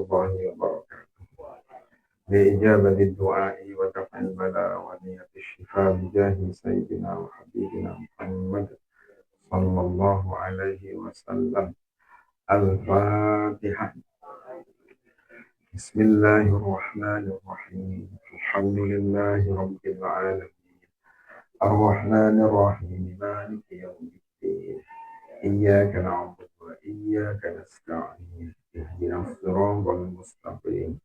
الله وبركاته بإجابة الدعاء ودفع البلاء ونية الشفاء بجاه سيدنا وحبيبنا محمد صلى الله عليه وسلم. الفاتحة. بسم الله الرحمن الرحيم. الحمد لله رب العالمين الرحمن الرحيم مالك يوم الدين إياك نعبد وإياك نستعين اهدنا الصراط المستقيم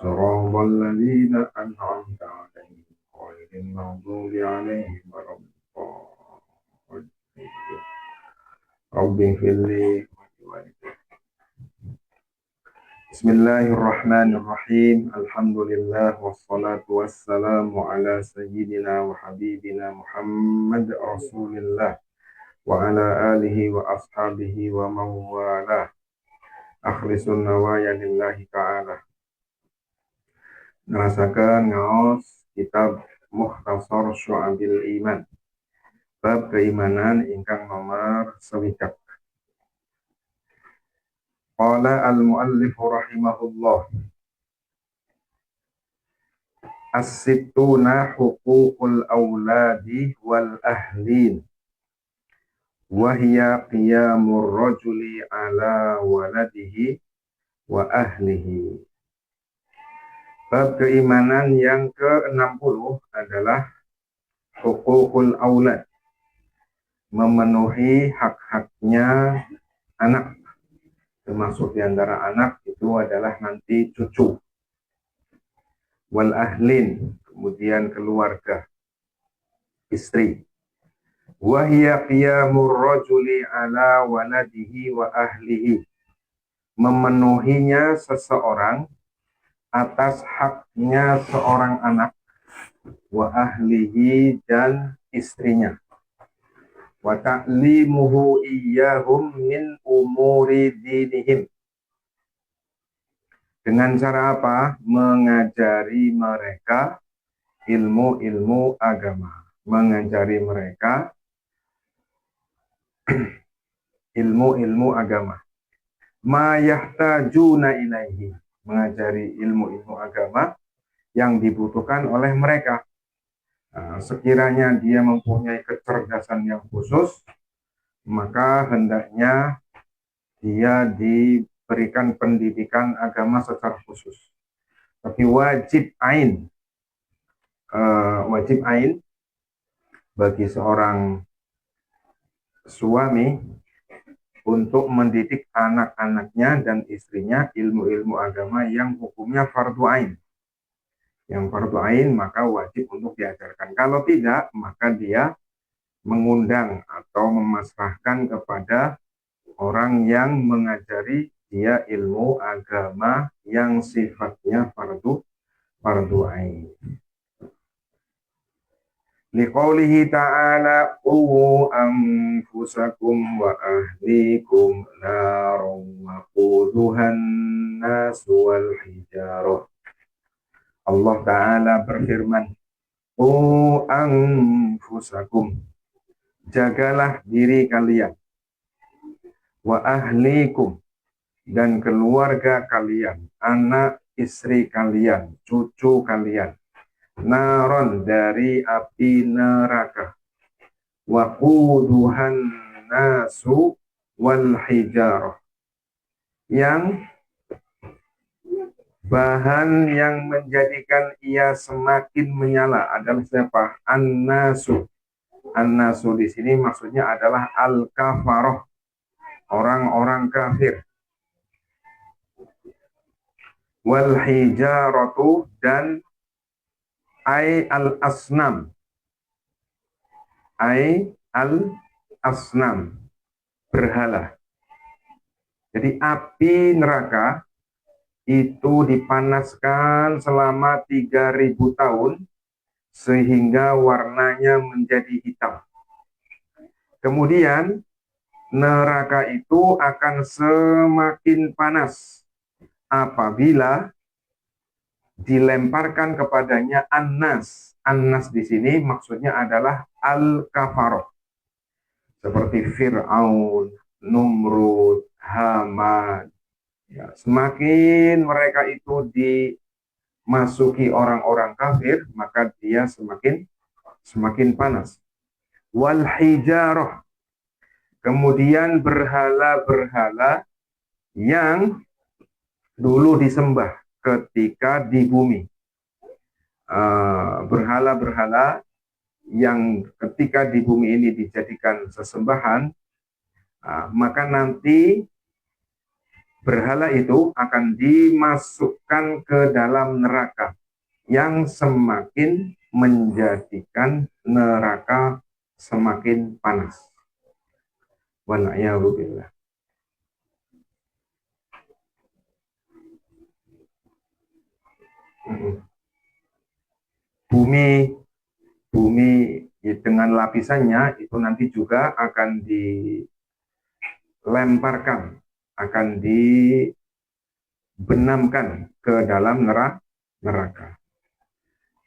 صراط الذين أنعمت عليهم غير المغضوب عليهم ولا الضالين. رب اغفر لي ولوالدي. بسم الله الرحمن الرحيم. الحمد لله والصلاة والسلام على سيدنا وحبيبنا محمد رسول الله وعلى آله وأصحابه ومن والاه. أخلص النوايا لله تعالى. Ngerasakan ngaos kitab Mukhtasar Syu'abil Iman, bab keimanan ingkang nomor 60. Qala al-muallif rahimahullah, as-sittuna huququl auladi wal ahlin wa hiya qiyamur rajuli ala waladihi wa ahlihi. Bab keimanan yang ke-60 adalah huququl aulad, memenuhi hak-haknya anak, termasuk diantara anak itu adalah nanti cucu. Wal ahlin, kemudian keluarga, istri. Wahya qiyamur rajuli ala waladihi wa ahlihi, memenuhinya seseorang atas haknya seorang anak, wa ahlihi dan istrinya, wa ta'limuhu iyyahum min umuri dinihim, dengan cara apa? Mengajari mereka ilmu-ilmu agama, mengajari mereka ilmu-ilmu agama. Ma yahtajuna ilaihi, mengajari ilmu-ilmu agama yang dibutuhkan oleh mereka. Nah, sekiranya dia mempunyai kecerdasan yang khusus, maka hendaknya dia diberikan pendidikan agama secara khusus. Tapi wajib ain bagi seorang suami untuk mendidik anak-anaknya dan istrinya ilmu-ilmu agama yang hukumnya fardu ain. Yang fardu ain maka wajib untuk diajarkan. Kalau tidak, maka dia mengundang atau memasrahkan kepada orang yang mengajari dia ilmu agama yang sifatnya fardu ain. Liqaulihi ta'ala qu anfusakum wa ahlikum naran waquduhan nas wal hijarah. Allah Ta'ala berfirman, qu anfusakum, jagalah diri kalian, wa ahlikum, dan keluarga kalian, anak istri kalian, cucu kalian, naron, dari api neraka, waquduhan nasu wal hijarah, yang bahan yang menjadikan ia semakin menyala adalah siapa? An-nasu. An-nasu di sini maksudnya adalah al-kafaroh, orang-orang kafir. Wal hijaratu, dan ay al-asnam, berhala. Jadi api neraka itu dipanaskan selama 3.000 tahun sehingga warnanya menjadi hitam. Kemudian neraka itu akan semakin panas apabila dilemparkan kepadanya an-nas. An-nas di sini maksudnya adalah al-kafaroh, seperti Fir'aun, Numrud, Haman, Ya, semakin mereka itu dimasuki orang-orang kafir, maka dia semakin panas. Wal hijarah, kemudian berhala-berhala yang dulu disembah ketika di bumi. Berhala-berhala yang ketika di bumi ini dijadikan sesembahan, maka nanti berhala itu akan dimasukkan ke dalam neraka yang semakin menjadikan neraka semakin panas. Wala'iyahulillah. Bumi dengan lapisannya itu nanti juga akan dilemparkan, akan dibenamkan ke dalam neraka.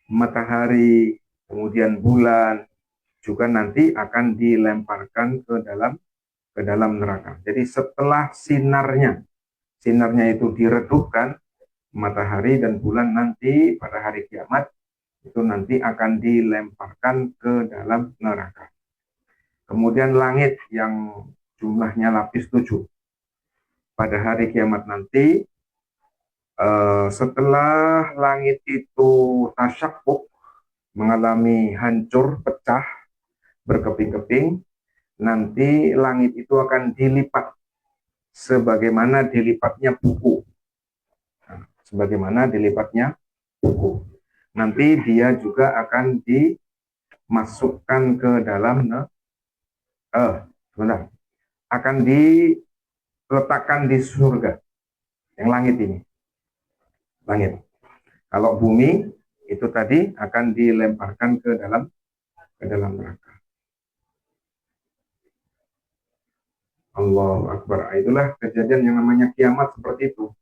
Matahari, kemudian bulan juga nanti akan dilemparkan ke dalam neraka. Jadi setelah sinarnya itu diredupkan, matahari dan bulan nanti pada hari kiamat itu nanti akan dilemparkan ke dalam neraka. Kemudian langit yang jumlahnya lapis 7. Pada hari kiamat nanti, setelah langit itu tasyakuk, mengalami hancur, pecah, berkeping-keping, nanti langit itu akan dilipat sebagaimana dilipatnya buku. Sebagaimana dilipatnya buku. Nanti dia juga akan dimasukkan ke dalam akan diletakkan di surga. Yang langit ini. Langit. Kalau bumi itu tadi akan dilemparkan ke dalam neraka. Allahu Akbar. Itulah kejadian yang namanya kiamat seperti itu.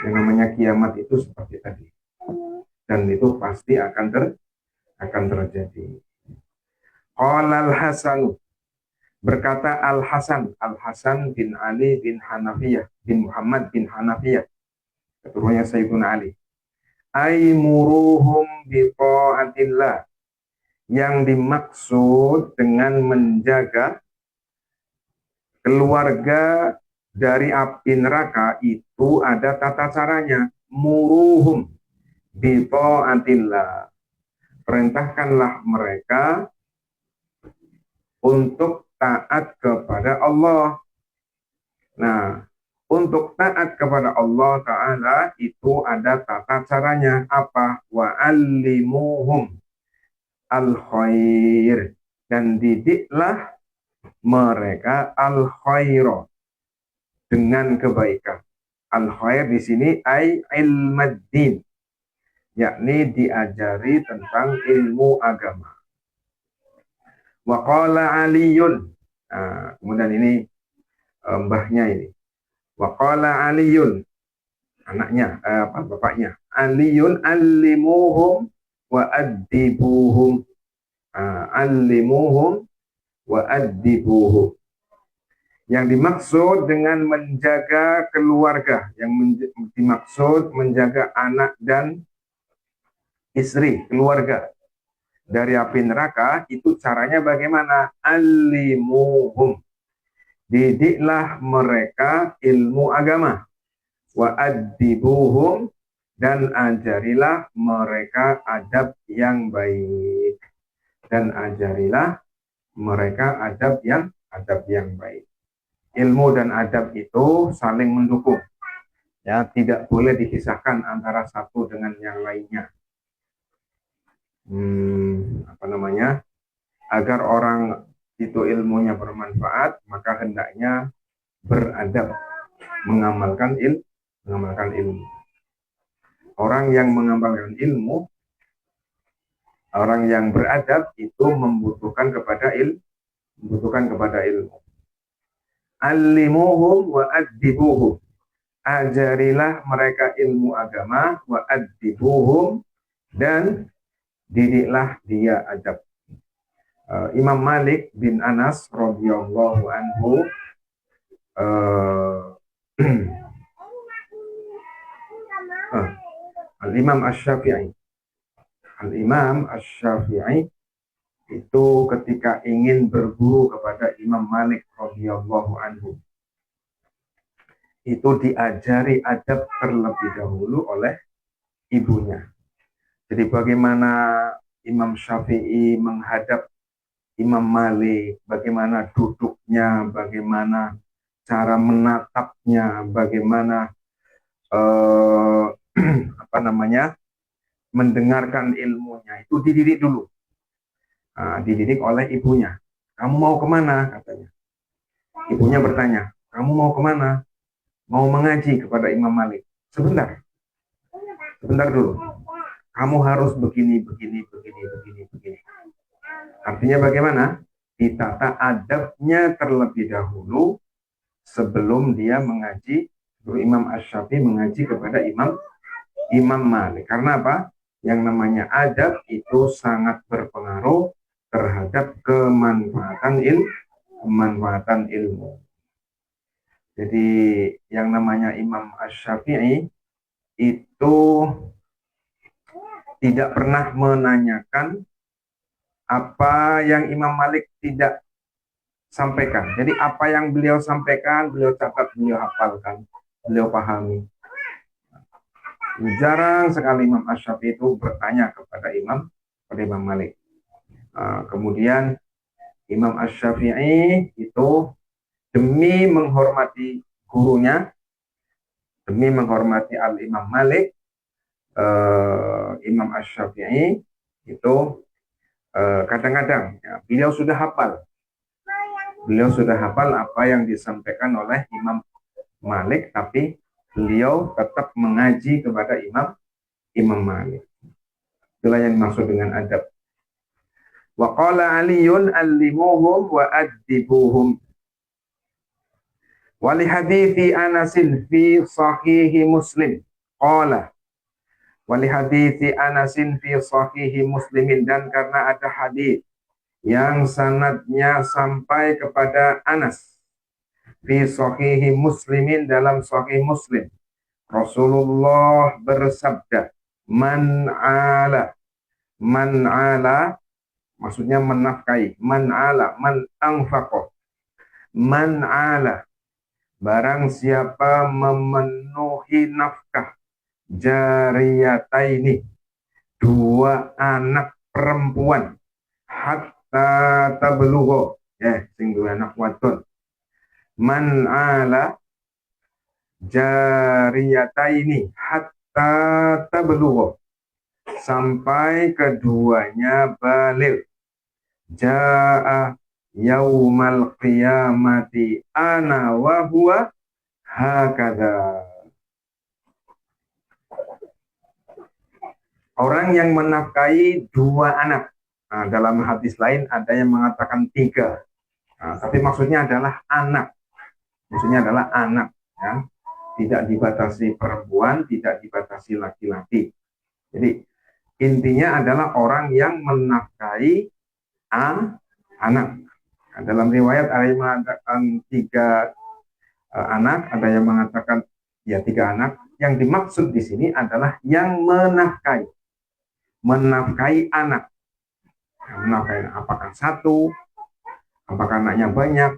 Yang namanya kiamat itu seperti tadi. Dan itu pasti akan terjadi. Qala al-Hasan, berkata Al-Hasan bin Ali bin Hanafiyah bin Muhammad bin Hanafiyah, keturunannya Sayyidina Ali. Ai muruhum bi ta'atillah, yang dimaksud dengan menjaga keluarga dari api neraka itu ada tata caranya. Muruhum bi ta'atillah, perintahkanlah mereka untuk taat kepada Allah. Nah, untuk taat kepada Allah Ta'ala itu ada tata caranya. Apa? Wa'allimuhum al-khair, dan didiklah mereka al-khair, dengan kebaikan. Al-khair di sini ay ilmuddin, yakni diajari tentang ilmu agama. Wa qala Aliyun, kemudian ini mbahnya ini. Wa qala Aliyun, anaknya, bapaknya. Aliyun allimuhum wa addibuhum. Allimuhum wa addibuhum. Yang dimaksud dengan menjaga keluarga, yang dimaksud menjaga anak dan istri, keluarga dari api neraka, itu caranya bagaimana? Allimuhum, didiklah mereka ilmu agama. Wa addibuhum, dan ajarilah mereka adab yang baik. Dan ajarilah mereka adab yang baik. Ilmu dan adab itu saling mendukung. Ya, tidak boleh dipisahkan antara satu dengan yang lainnya. Agar orang itu ilmunya bermanfaat, maka hendaknya beradab, mengamalkan ilmu. Orang yang mengamalkan ilmu, orang yang beradab itu membutuhkan kepada ilmu. Allimuhum wa addibuhum, ajarilah mereka ilmu agama, wa addibuhum, dan didiklah dia adab. Imam Malik bin Anas radhiyallahu anhu Al-Imam Asy-Syafi'i. Al-Imam Asy-Syafi'i itu ketika ingin berguru kepada Imam Malik radhiyallahu anhu, itu diajari adab terlebih dahulu oleh ibunya. Jadi bagaimana Imam Syafi'i menghadap Imam Malik, bagaimana duduknya, bagaimana cara menatapnya, bagaimana apa namanya, mendengarkan ilmunya, itu dididik dulu. Dididik oleh ibunya. Kamu mau kemana? Katanya. Ibunya bertanya, kamu mau kemana? Mau mengaji kepada Imam Malik. Sebentar dulu. Kamu harus begini. Artinya bagaimana? Ditata adabnya terlebih dahulu sebelum dia mengaji, Imam Asy-Syafi'i mengaji kepada Imam Malik. Karena apa? Yang namanya adab itu sangat berpengaruh terhadap kemanfaatan ilmu. Jadi yang namanya Imam Asy-Syafi'i itu tidak pernah menanyakan apa yang Imam Malik tidak sampaikan. Jadi apa yang beliau sampaikan, beliau catat, beliau hafalkan, beliau pahami. Jarang sekali Imam Asy-Syafi'i itu bertanya kepada Imam Malik. Kemudian Imam Asy-Syafi'i itu demi menghormati gurunya, demi menghormati Al-Imam Malik, Imam Asy-Syafi'i itu kadang-kadang beliau sudah hafal apa yang disampaikan oleh Imam Malik, tapi beliau tetap mengaji kepada Imam Malik. Itulah yang dimaksud dengan adab. Wa qala Aliyun allimuhum wa addibuhum. Wa li hadithi Anasin fi sahihi Muslim qala. Wa li hadithi Anasin fi sahihi Muslimin, dan karena ada hadis yang sanadnya sampai kepada Anas fi sahihi Muslimin, dalam sahih Muslim, Rasulullah bersabda, man ala maksudnya menafkahi, man anfaqa, man ala barang siapa memenuhi nafkah jariyataini, dua anak perempuan, hatta tablugho, sing dua anak wadon, man ala jariyataini hatta tablugho, sampai keduanya balik, jaa yaumal qiyamati ana wa huwa hakadha. Orang yang menafkahi dua anak. Nah, dalam hadis lain ada yang mengatakan tiga. Tapi maksudnya adalah anak. Ya. Tidak dibatasi perempuan, tidak dibatasi laki-laki. Jadi intinya adalah orang yang menafkahi anak. Nah, dalam riwayat ada yang mengatakan tiga anak, ada yang mengatakan ya tiga anak. Yang dimaksud di sini adalah yang menafkahi anak. Menafkahi anak. Apakah satu? Apakah anaknya banyak?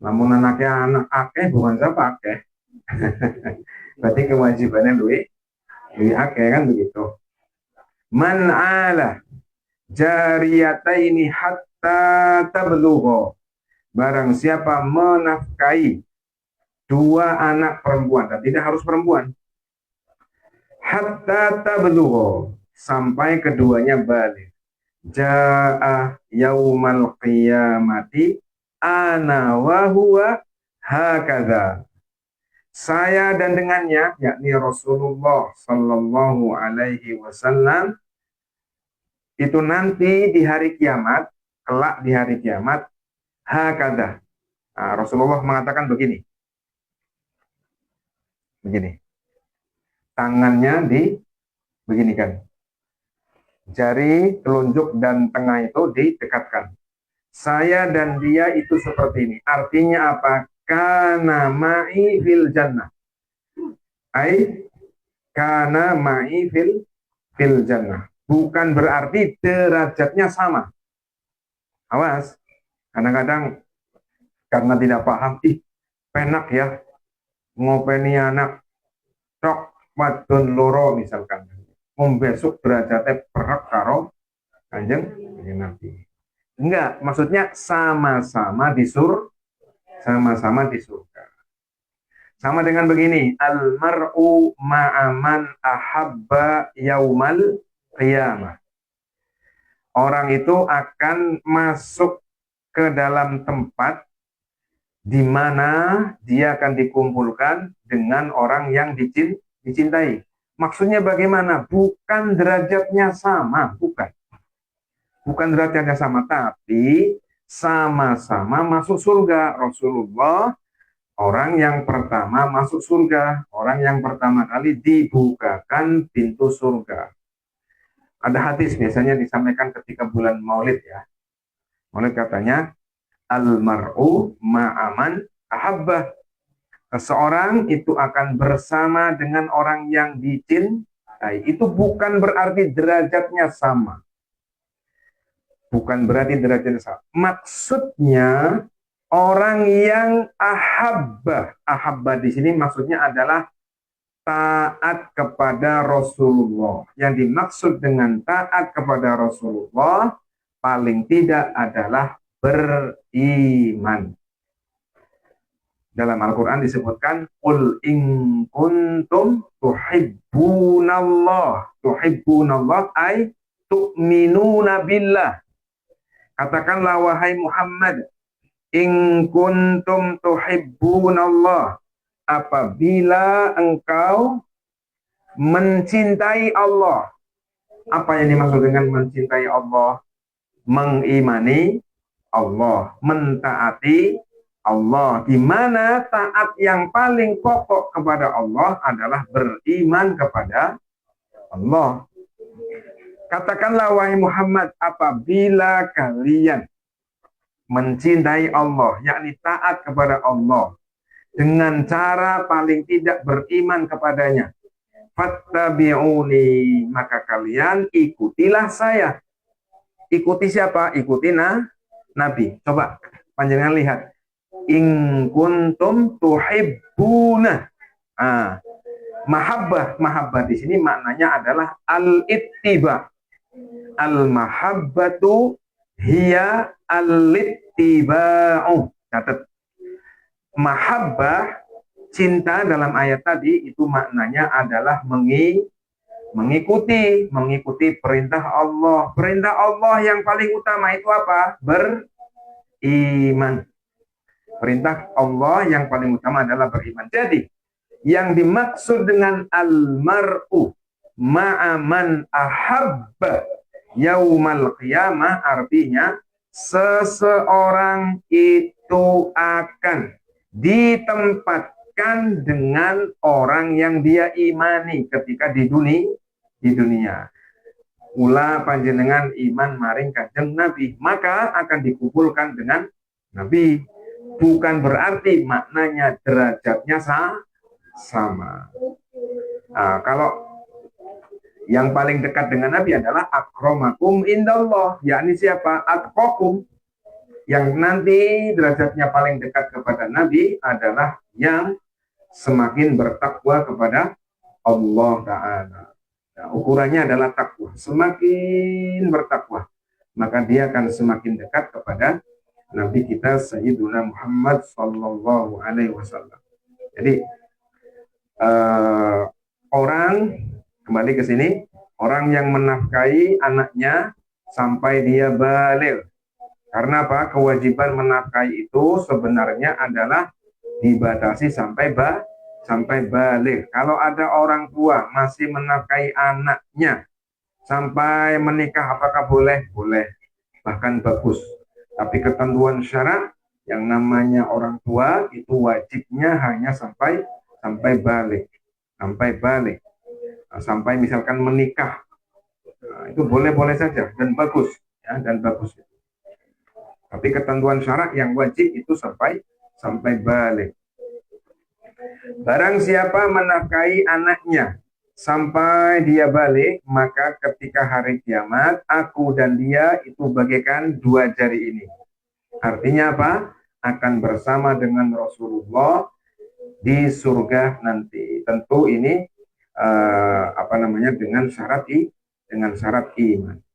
Namun anaknya anak akeh, bukan siapa akeh. Berarti kewajibannya lebih akeh, kan begitu. Man ala jariyataini hatta tablugho, barang siapa menafkahi dua anak perempuan, dan tidak harus perempuan, hatta tablugho, sampai keduanya balik, jaa yaumal qiyamati ana wa huwa hakadha, saya dan dengannya, yakni Rasulullah Sallallahu Alaihi Wasallam, itu nanti di hari kiamat, kelak di hari kiamat, hakadha. Nah, Rasulullah mengatakan begini, tangannya beginikan, jari telunjuk dan tengah itu didekatkan. Saya dan dia itu seperti ini. Artinya apa? Kana ma'i fil jannah. Ai kana ma'i fil jannah. Bukan berarti derajatnya sama. Awas, kadang-kadang karena tidak paham, penak ya ngopeni anak tok wadon loro misalkan. Besok derajatnya berak karo kanjeng Nabi. Enggak, maksudnya sama-sama di surga. Sama dengan begini, almar'u ma'aman ahabba yaumal qiyamah. Orang itu akan masuk ke dalam tempat di mana dia akan dikumpulkan dengan orang yang dicintai. Maksudnya bagaimana? Bukan derajatnya sama, bukan. Bukan derajatnya sama, tapi sama-sama masuk surga. Rasulullah orang yang pertama masuk surga, orang yang pertama kali dibukakan pintu surga. Ada hadis biasanya disampaikan ketika bulan Maulid ya. Maulid katanya, almar'u ma'aman ahabbah. Seseorang itu akan bersama dengan orang yang dicintai. Itu bukan berarti derajatnya sama. Bukan berarti derajatnya sama. Maksudnya orang yang ahabba di sini maksudnya adalah taat kepada Rasulullah. Yang dimaksud dengan taat kepada Rasulullah paling tidak adalah beriman. Dalam Al-Quran disebutkan qul in kuntum tuhibbunallah ay tu'minuna billah. Katakanlah wahai Muhammad, in kuntum tuhibbunallah, apabila engkau mencintai Allah. Apa yang dimaksud dengan mencintai Allah? Mengimani Allah, mentaati Allah. Di mana taat yang paling pokok kepada Allah adalah beriman kepada Allah. Katakanlah wahai Muhammad, apabila kalian mencintai Allah, yakni taat kepada Allah, dengan cara paling tidak beriman kepadanya, fattabi'uni, maka kalian ikutilah saya. Ikuti siapa? Ikuti Nabi. Coba panjenengan lihat. In kuntum tuhibbuna. Mahabbah di sini maknanya adalah al-ittiba. Al-mahabbatu hiya al-ittiba'u. Catat. Mahabbah, cinta dalam ayat tadi itu maknanya adalah mengikuti perintah Allah. Perintah Allah yang paling utama itu apa? Beriman. Perintah Allah yang paling utama adalah beriman. Jadi, yang dimaksud dengan almar'u ma'aman ahabba yaumal qiyamah artinya seseorang itu akan ditempatkan dengan orang yang dia imani ketika di dunia. Ula panjenengan iman maring kanjeng Nabi, maka akan dikumpulkan dengan Nabi. Bukan berarti maknanya derajatnya sama. Kalau yang paling dekat dengan Nabi adalah akramakum indallah, yakni siapa? Atqakum. Yang nanti derajatnya paling dekat kepada Nabi adalah yang semakin bertakwa kepada Allah Ta'ala. Nah, ukurannya adalah takwa. Semakin bertakwa, maka dia akan semakin dekat kepada Nabi kita Sayyiduna Muhammad Sallallahu Alaihi Wasallam. Jadi orang, kembali ke sini, orang yang menafkahi anaknya sampai dia baligh. Karena apa? Kewajiban menafkahi itu sebenarnya adalah dibatasi sampai baligh. Kalau ada orang tua masih menafkahi anaknya sampai menikah, apakah boleh? Boleh, bahkan bagus. Tapi ketentuan syarat yang namanya orang tua itu wajibnya hanya sampai baligh. Sampai misalkan menikah, itu boleh-boleh saja dan bagus, ya, dan bagus. Tapi ketentuan syarat yang wajib itu sampai baligh. Barang siapa menafkahi anaknya sampai dia balik, maka ketika hari kiamat, aku dan dia itu bagaikan dua jari ini. Artinya apa? Akan bersama dengan Rasulullah di surga nanti. Tentu ini dengan syarat iman.